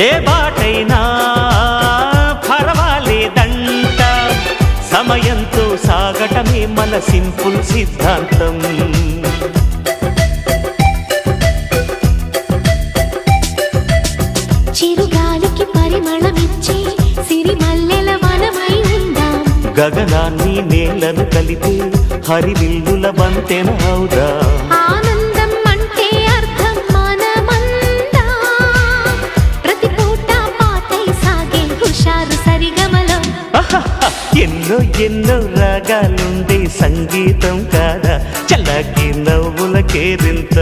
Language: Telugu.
ఏ బాటైనా పర్వాలేదంట, సమయంతో సాగటమే మన సింపుల్ సిద్ధాంతం. చిరుగాలికి పరిమళమిచ్చే సిరిమల్లెల వనమై ఉందాం, గగనాన్ని నేలను కలిపే హరివిల్లుల వంతెన అవుదాం. ఆనందం అంటే అర్థం మనమందా, ప్రతి పూట పాతై సాగే హుషారు సరిగమలో. ఎన్నో ఎన్నో రాగాలుండే సంగీతం కాదా, చల్లకి నవ్వుల కేరింత.